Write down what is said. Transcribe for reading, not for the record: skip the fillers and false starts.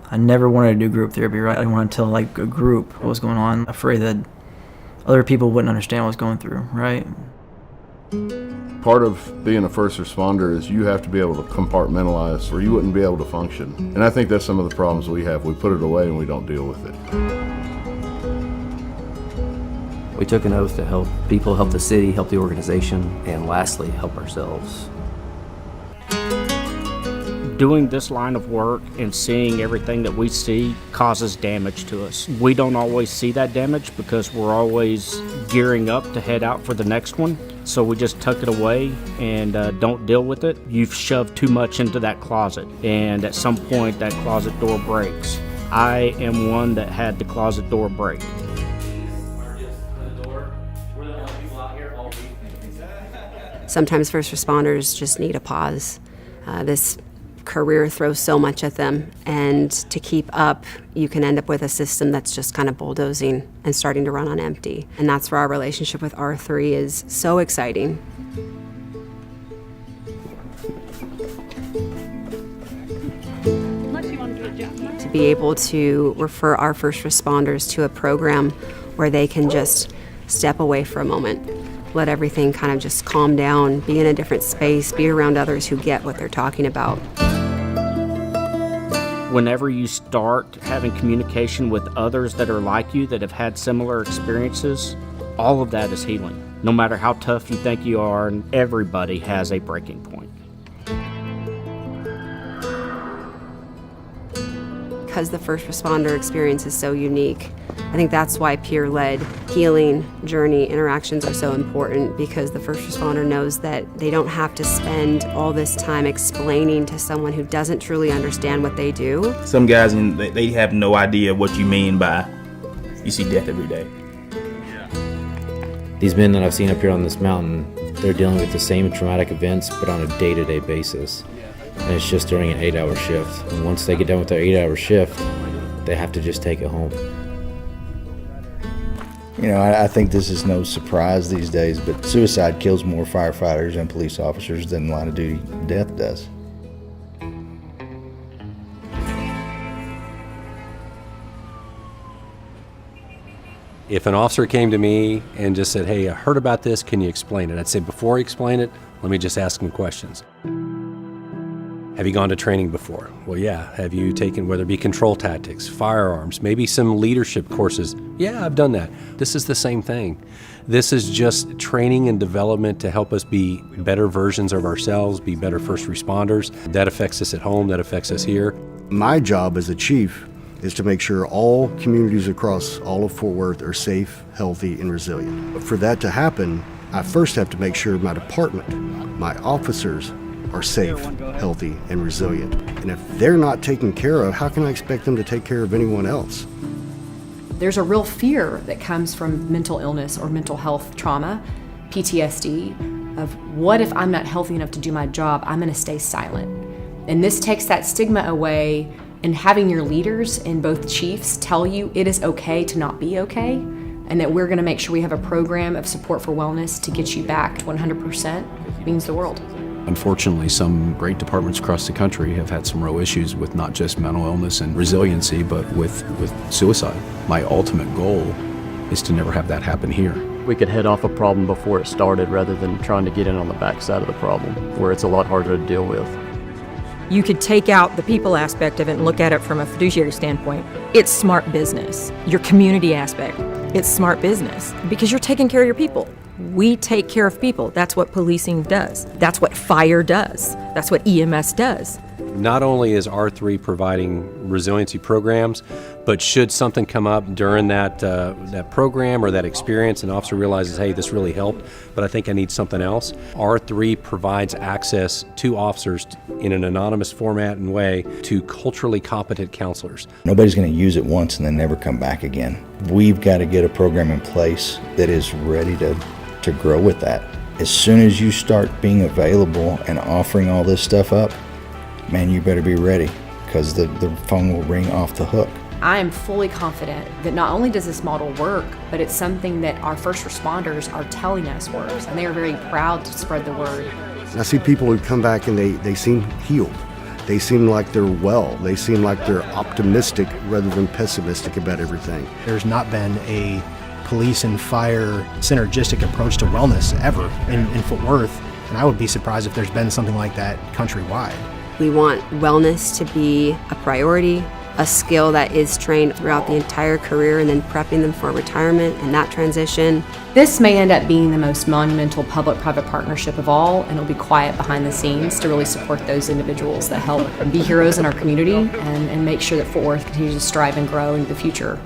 I never wanted to do group therapy, right? I didn't want to tell like a group what was going on, afraid that other people wouldn't understand what I was going through, right? Part of being a first responder is you have to be able to compartmentalize or you wouldn't be able to function. And I think that's some of the problems we have. We put it away and we don't deal with it. We took an oath to help people, help the city, help the organization, and lastly, help ourselves. Doing this line of work and seeing everything that we see causes damage to us. We don't always see that damage because we're always gearing up to head out for the next one. So we just tuck it away and don't deal with it. You've shoved too much into that closet, and at some point that closet door breaks. I am one that had the closet door break. Sometimes first responders just need a pause. This career throws so much at them, and to keep up, you can end up with a system that's just kind of bulldozing and starting to run on empty. And that's where our relationship with R3 is so exciting. To be able to refer our first responders to a program where they can just step away for a moment, let everything kind of just calm down, be in a different space, be around others who get what they're talking about. Whenever you start having communication with others that are like you, that have had similar experiences, all of that is healing. No matter how tough you think you are, everybody has a breaking point. Because the first responder experience is so unique, I think that's why peer-led healing journey interactions are so important, because the first responder knows that they don't have to spend all this time explaining to someone who doesn't truly understand what they do. Some guys, they have no idea what you mean by you see death every day. These men that I've seen up here on this mountain, they're dealing with the same traumatic events, but on a day-to-day basis. And it's just during an 8-hour shift. And once they get done with their 8-hour shift, they have to just take it home. You know, I think this is no surprise these days, but suicide kills more firefighters and police officers than line of duty death does. If an officer came to me and just said, hey, I heard about this, can you explain it? I'd say, before I explain it, let me just ask him questions. Have you gone to training before? Well, yeah. Have you taken, whether it be control tactics, firearms, maybe some leadership courses? Yeah, I've done that. This is the same thing. This is just training and development to help us be better versions of ourselves, be better first responders. That affects us at home, that affects us here. My job as a chief is to make sure all communities across all of Fort Worth are safe, healthy, and resilient. But for that to happen, I first have to make sure my department, my officers, are safe, healthy, and resilient. And if they're not taken care of, how can I expect them to take care of anyone else? There's a real fear that comes from mental illness or mental health trauma, PTSD, of what if I'm not healthy enough to do my job, I'm gonna stay silent. And this takes that stigma away, and having your leaders and both chiefs tell you it is okay to not be okay, and that we're gonna make sure we have a program of support for wellness to get you back to 100% means the world. Unfortunately, some great departments across the country have had some real issues with not just mental illness and resiliency, but with suicide. My ultimate goal is to never have that happen here. We could head off a problem before it started rather than trying to get in on the backside of the problem, where it's a lot harder to deal with. You could take out the people aspect of it and look at it from a fiduciary standpoint. It's smart business. Your community aspect, it's smart business because you're taking care of your people. We take care of people. That's what policing does. That's what fire does. That's what EMS does. Not only is R3 providing resiliency programs, but should something come up during that program or that experience, an officer realizes, hey, this really helped, but I think I need something else, R3 provides access to officers in an anonymous format and way to culturally competent counselors. Nobody's going to use it once and then never come back again. We've got to get a program in place that is ready to grow with that. As soon as you start being available and offering all this stuff up, man, you better be ready, because the phone will ring off the hook. I am fully confident that not only does this model work, but it's something that our first responders are telling us works, and they are very proud to spread the word. I see people who come back and they seem healed. They seem like they're well. They seem like they're optimistic rather than pessimistic about everything. There's not been a police and fire synergistic approach to wellness ever in Fort Worth, and I would be surprised if there's been something like that countrywide. We want wellness to be a priority, a skill that is trained throughout the entire career and then prepping them for retirement and that transition. This may end up being the most monumental public-private partnership of all, and it'll be quiet behind the scenes to really support those individuals that help be heroes in our community and make sure that Fort Worth continues to strive and grow into the future.